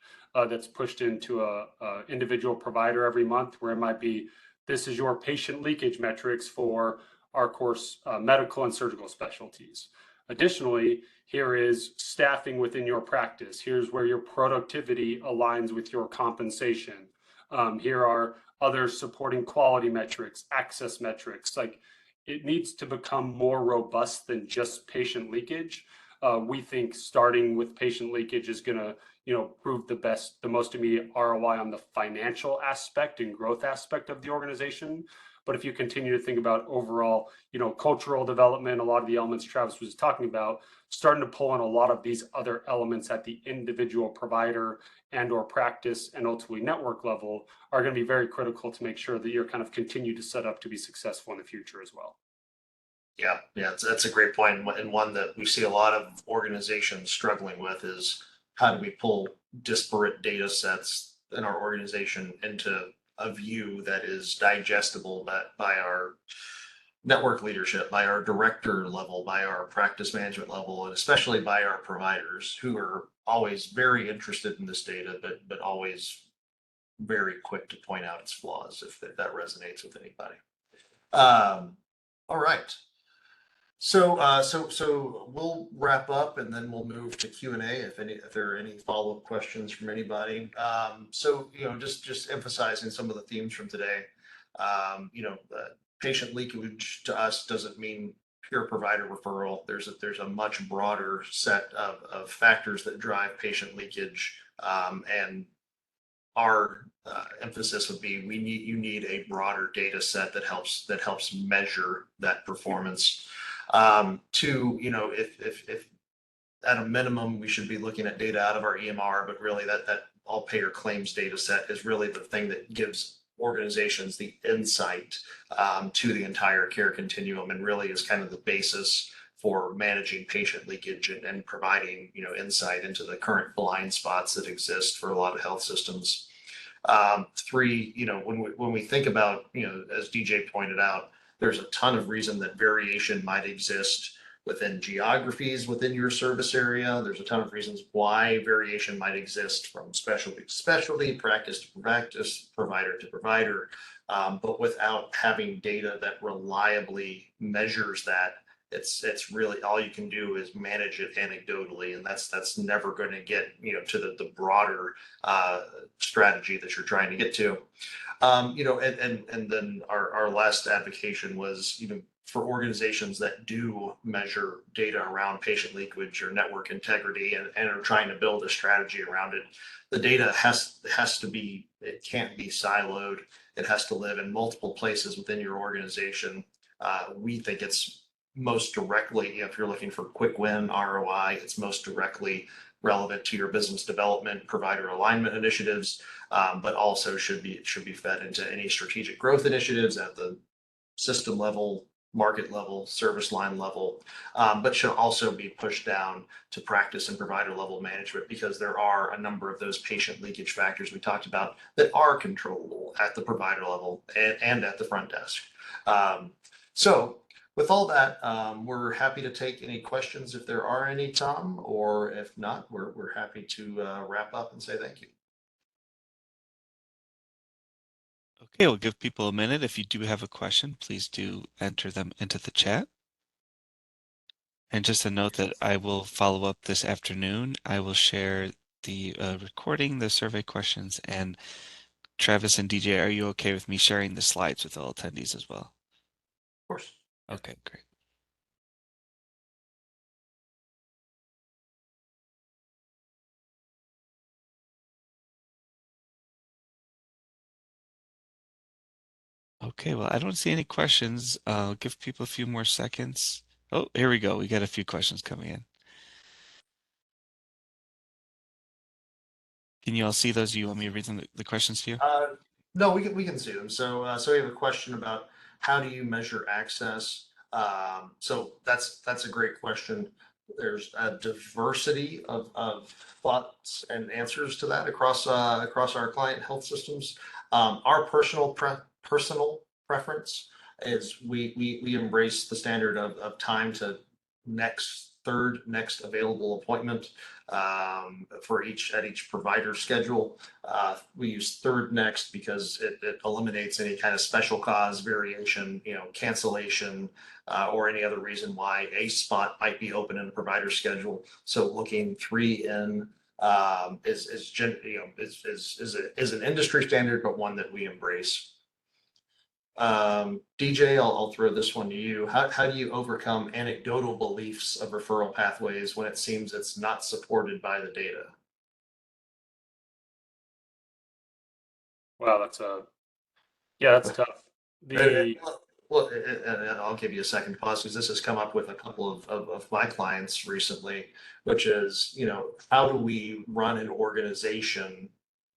that's pushed into a individual provider every month, where it might be, this is your patient leakage metrics for our course medical and surgical specialties. Additionally, here is staffing within your practice. Here's where your productivity aligns with your compensation. Here are other supporting quality metrics, access metrics. Like, it needs to become more robust than just patient leakage. We think starting with patient leakage is going to prove the most immediate ROI on the financial aspect and growth aspect of the organization. But if you continue to think about overall, cultural development, a lot of the elements Travis was talking about, starting to pull in a lot of these other elements at the individual provider and or practice and ultimately network level are going to be very critical to make sure that you're kind of continue to set up to be successful in the future as well. Yeah, that's a great point, and one that we see a lot of organizations struggling with is, how do we pull disparate data sets in our organization into a view that is digestible by our network leadership, by our director level, by our practice management level, and especially by our providers, who are always very interested in this data, but always very quick to point out its flaws if that resonates with anybody. All right. So we'll wrap up and then we'll move to Q&A if there are any follow-up questions from anybody. Just emphasizing some of the themes from today. Patient leakage to us doesn't mean pure provider referral. There's a much broader set of factors that drive patient leakage, and our emphasis would be you need a broader data set that helps measure that performance. Two, if at a minimum we should be looking at data out of our EMR, but really that all payer claims data set is really the thing that gives organizations the insight to the entire care continuum, and really is kind of the basis for managing patient leakage and providing insight into the current blind spots that exist for a lot of health systems. Three, when we think about, as DJ pointed out, there's a ton of reason that variation might exist within geographies within your service area. There's a ton of reasons why variation might exist from specialty to specialty, practice to practice, provider to provider. But without having data that reliably measures that, it's really all you can do is manage it anecdotally, and that's never going to get to the broader strategy that you're trying to get to. And then our last advocation was for organizations that do measure data around patient leakage or network integrity and are trying to build a strategy around it. The data has to be, it can't be siloed. It has to live in multiple places within your organization. We think it's most directly, if you're looking for quick win ROI, it's most directly relevant to your business development, provider alignment initiatives, but also should be fed into any strategic growth initiatives at the system level, market level, service line level, but should also be pushed down to practice and provider level management, because there are a number of those patient leakage factors we talked about that are controllable at the provider level and at the front desk. So with all that, we're happy to take any questions if there are any, Tom, or if not, we're happy to wrap up and say thank you. Okay, we'll give people a minute. If you do have a question, please do enter them into the chat. And just a note that I will follow up this afternoon. I will share the recording, the survey questions, and Travis and DJ, are you okay with me sharing the slides with all attendees as well? Of course. Okay, great. Okay, well, I don't see any questions. I'll give people a few more seconds. Oh, here we go. We got a few questions coming in. Can you all see those? Do you want me to read them, the questions to you? No, we can see them. So we have a question about how do you measure access? So that's a great question. There's a diversity of thoughts and answers to that across our client health systems. Our personal preference is we embrace the standard of time to third next available appointment for each provider schedule. We use third next because it eliminates any kind of special cause variation, cancellation, or any other reason why a spot might be open in a provider schedule. So looking 3 in is an industry standard, but one that we embrace. DJ, I'll throw this one to you. How do you overcome anecdotal beliefs of referral pathways when it seems it's not supported by the data? Wow, that's tough. Well, I'll give you a second to pause because this has come up with a couple of my clients recently, which is, how do we run an organization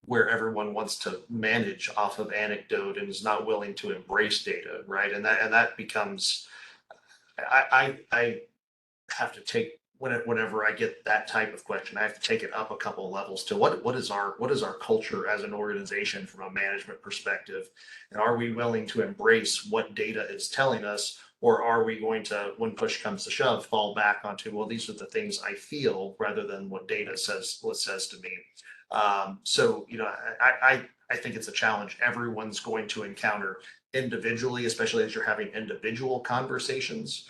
where everyone wants to manage off of anecdote and is not willing to embrace data, right? And that becomes, I have to take whenever I get that type of question, I have to take it up a couple of levels to what is our culture as an organization from a management perspective, and are we willing to embrace what data is telling us, or are we going to, when push comes to shove, fall back onto, well, these are the things I feel rather than what data says to me. So I think it's a challenge everyone's going to encounter individually, especially as you're having individual conversations.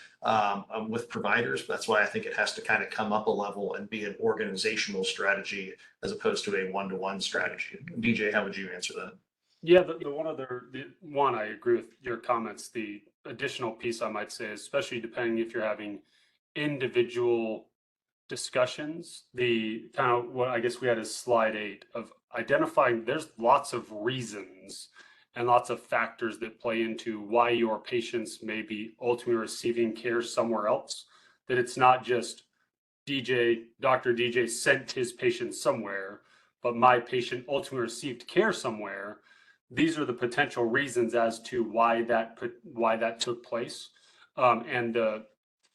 with providers. That's why I think it has to kind of come up a level and be an organizational strategy as opposed to a one-to-one strategy. DJ, how would you answer that? Yeah, the one I agree with your comments. The additional piece I might say, especially depending if you're having individual discussions, the kind of what I guess we had is slide 8 of identifying there's lots of reasons and lots of factors that play into why your patients may be ultimately receiving care somewhere else. That it's not just Dr. DJ sent his patient somewhere, but my patient ultimately received care somewhere. These are the potential reasons as to why that took place, and the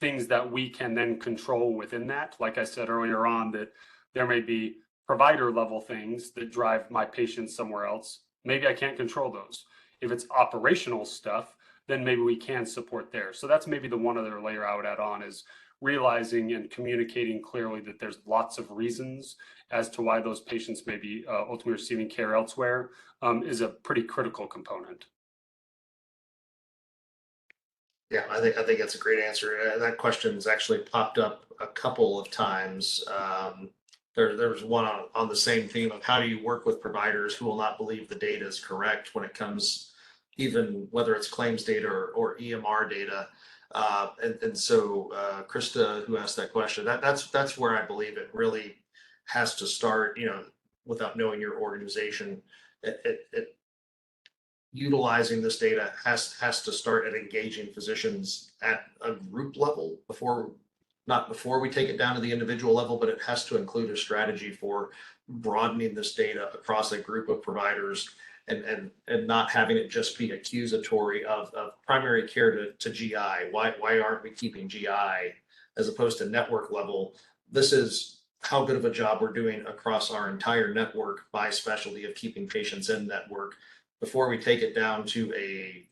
things that we can then control within that. Like I said earlier on, that there may be provider level things that drive my patients somewhere else. Maybe I can't control those. If it's operational stuff, then maybe we can support there. So that's maybe the one other layer I would add on is realizing and communicating clearly that there's lots of reasons as to why those patients may be ultimately receiving care elsewhere, is a pretty critical component. Yeah, I think that's a great answer. That question's actually popped up a couple of times. There was one on the same theme of how do you work with providers who will not believe the data is correct when it comes, even whether it's claims data or EMR data. And so Krista, who asked that question, that's where I believe it really has to start. Without knowing your organization, it utilizing this data has to start at engaging physicians at a group level not before we take it down to the individual level, but it has to include a strategy for broadening this data across a group of providers and not having it just be accusatory of primary care to GI. Why aren't we keeping GI as opposed to network level? This is how good of a job we're doing across our entire network by specialty of keeping patients in network before we take it down to a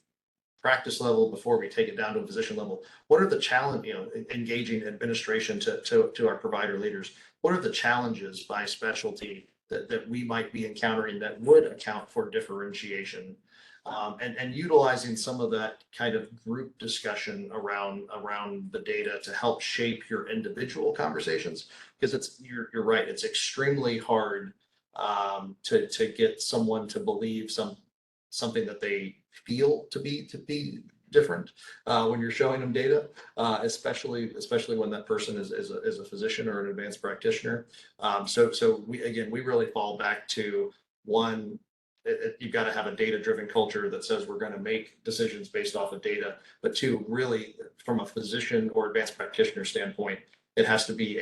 practice level, before we take it down to a physician level. What are the challenges, engaging administration to our provider leaders? What are the challenges by specialty that we might be encountering that would account for differentiation? And utilizing some of that kind of group discussion around the data to help shape your individual conversations, because you're right, it's extremely hard to get someone to believe something that they feel to be different when you're showing them data, especially when that person is a physician or an advanced practitioner. So we really fall back to one. You've got to have a data-driven culture that says we're going to make decisions based off of data. But two, really, from a physician or advanced practitioner standpoint, it has to be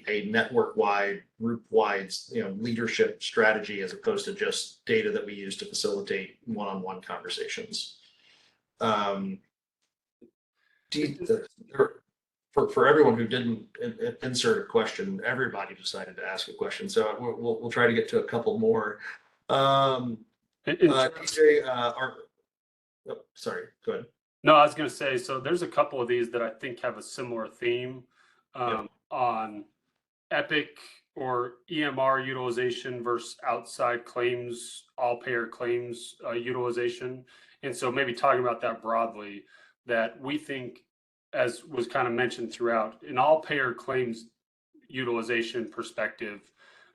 a network-wide, group-wide, leadership strategy as opposed to just data that we use to facilitate one-on-one conversations. For everyone who didn't insert a question, everybody decided to ask a question, so we'll try to get to a couple more. DJ, sorry, go ahead. No, I was going to say, so there's a couple of these that I think have a similar theme on Epic or EMR utilization versus outside claims, all payer claims utilization. And so maybe talking about that broadly, that we think, as was kind of mentioned throughout, in all payer claims utilization perspective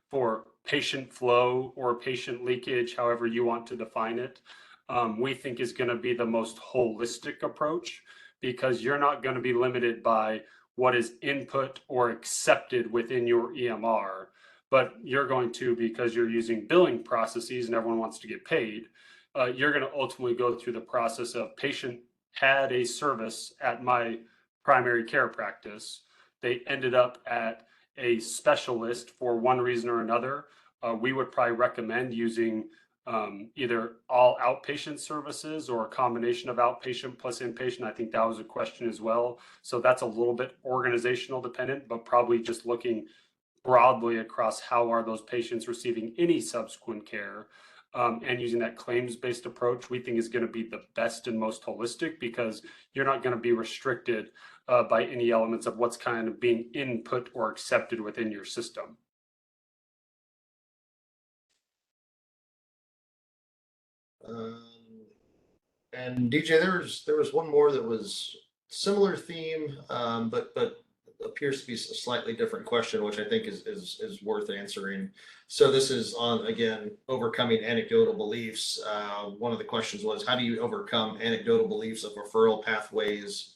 for patient flow or patient leakage, however you want to define it, we think is going to be the most holistic approach, because you're not going to be limited by what is input or accepted within your EMR, but you're going to, because you're using billing processes and everyone wants to get paid, you're going to ultimately go through the process of patient had a service at my primary care practice. They ended up at a specialist for one reason or another. We would probably recommend using either all outpatient services or a combination of outpatient plus inpatient. I think that was a question as well. So that's a little bit organizational dependent, but probably just looking broadly across how are those patients receiving any subsequent care, and using that claims-based approach, we think is going to be the best and most holistic, because you're not going to be restricted by any elements of what's kind of being input or accepted within your system. And DJ, there was one more that was similar theme, but appears to be a slightly different question, which I think is worth answering. So this is on, again, overcoming anecdotal beliefs. One of the questions was, how do you overcome anecdotal beliefs of referral pathways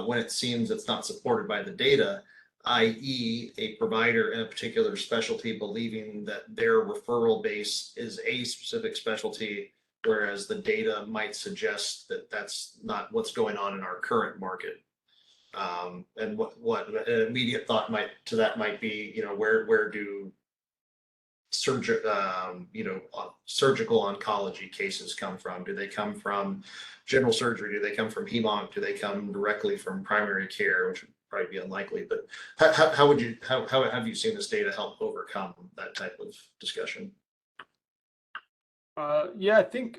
when it seems it's not supported by the data, i.e. a provider in a particular specialty believing that their referral base is a specific specialty, whereas the data might suggest that that's not what's going on in our current market. And what an immediate thought might be, where do surgical oncology cases come from? Do they come from general surgery? Do they come from hem-onc? Do they come directly from primary care, which would probably be unlikely? But how have you seen this data help overcome that type of discussion? Yeah, I think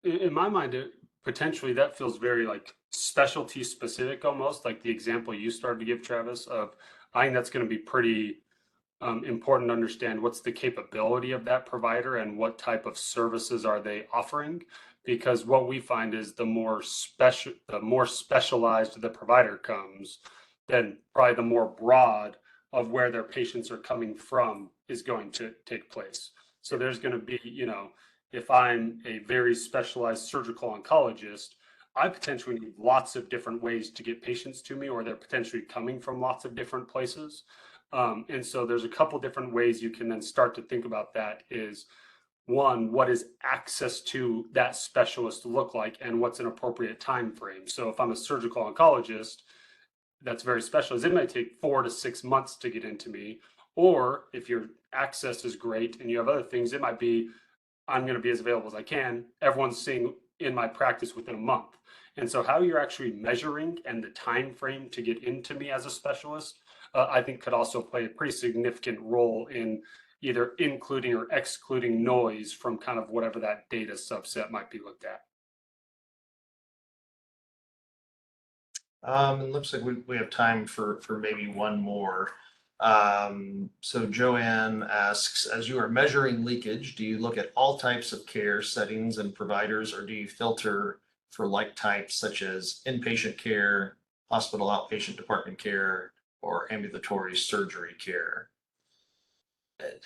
in my mind, potentially that feels very like specialty specific, almost like the example you started to give, Travis, of I think that's going to be pretty important to understand what's the capability of that provider and what type of services are they offering. Because what we find is the more specialized the provider comes, then probably the more broad of where their patients are coming from is going to take place. So there's going to be, if I'm a very specialized surgical oncologist, I potentially need lots of different ways to get patients to me, or they're potentially coming from lots of different places. And so there's a couple different ways you can then start to think about that is, one, what is access to that specialist look like and what's an appropriate time frame? So if I'm a surgical oncologist that's very specialized, it might take 4 to 6 months to get into me. Or if your access is great and you have other things, it might be, I'm going to be as available as I can. Everyone's seeing in my practice within a month. And so how you're actually measuring and the time frame to get into me as a specialist, I think could also play a pretty significant role in either including or excluding noise from kind of whatever that data subset might be looked at. It looks like we have time for maybe one more. So Joanne asks, as you are measuring leakage, do you look at all types of care settings and providers, or do you filter for like types such as inpatient care, hospital outpatient department care, or ambulatory surgery care?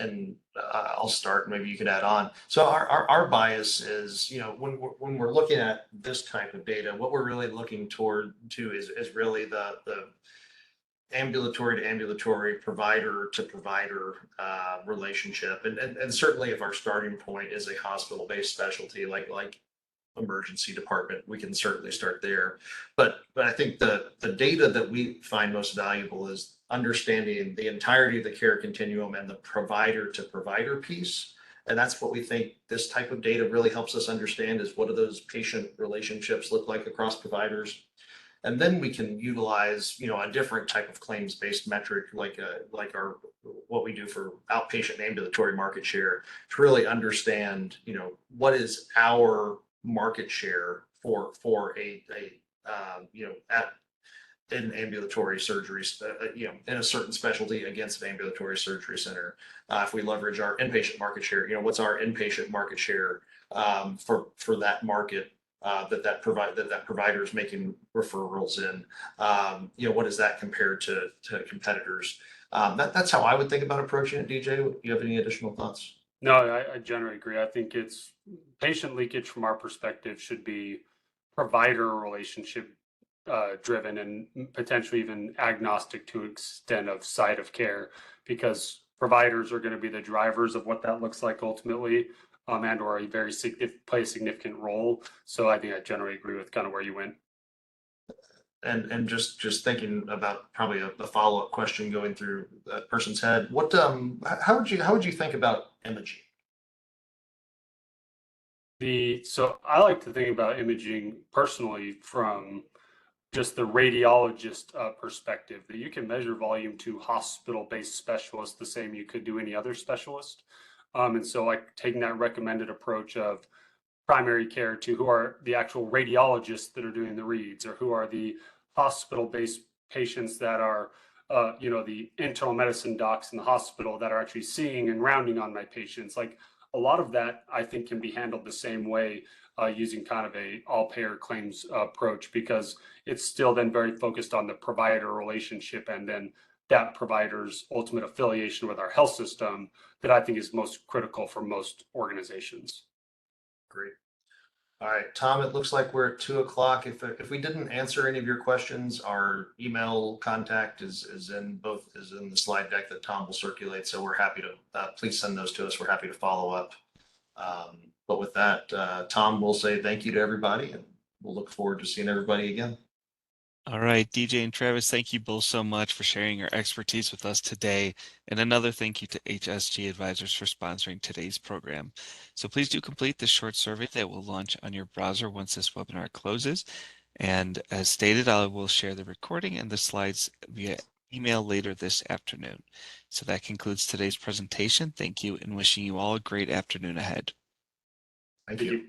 And I'll start, maybe you could add on. So our bias is, when we're looking at this type of data, what we're really looking toward to is really the ambulatory to ambulatory, provider to provider relationship. And certainly if our starting point is a hospital-based specialty like emergency department, we can certainly start there. But I think the data that we find most valuable is understanding the entirety of the care continuum and the provider to provider piece. And that's what we think this type of data really helps us understand, is what do those patient relationships look like across providers. And then we can utilize, a different type of claims-based metric, like what we do for outpatient ambulatory market share, to really understand, what is our market share for in ambulatory surgeries, in a certain specialty against an ambulatory surgery center. If we leverage our inpatient market share, what's our inpatient market share for that market that provider is making referrals in? What does that compare to competitors? That's how I would think about approaching it. DJ, do you have any additional thoughts? No, I generally agree. I think it's patient leakage from our perspective should be provider relationship driven and potentially even agnostic to extent of site of care, because providers are going to be the drivers of what that looks like ultimately, and or play a significant role. So I think I generally agree with kind of where you went. And just thinking about probably a follow-up question going through that person's head, how would you think about imaging? So I like to think about imaging personally from just the radiologist perspective, that you can measure volume to hospital-based specialists the same you could do any other specialist. And so like taking that recommended approach of primary care to who are the actual radiologists that are doing the reads, or who are the hospital-based patients that are, the internal medicine docs in the hospital that are actually seeing and rounding on my patients. Like a lot of that I think can be handled the same way using kind of a all payer claims approach, because it's still then very focused on the provider relationship and then that provider's ultimate affiliation with our health system that I think is most critical for most organizations. Great. All right, Tom, it looks like we're at 2 o'clock. If we didn't answer any of your questions, our email contact is in the slide deck that Tom will circulate. So we're happy to, please send those to us. We're happy to follow up. But with that, Tom will say thank you to everybody, and we'll look forward to seeing everybody again. All right, DJ and Travis, thank you both so much for sharing your expertise with us today. And another thank you to HSG Advisors for sponsoring today's program. So please do complete this short survey that will launch on your browser once this webinar closes. And as stated, I will share the recording and the slides via email later this afternoon. So that concludes today's presentation. Thank you, and wishing you all a great afternoon ahead. Thank Thank you. you.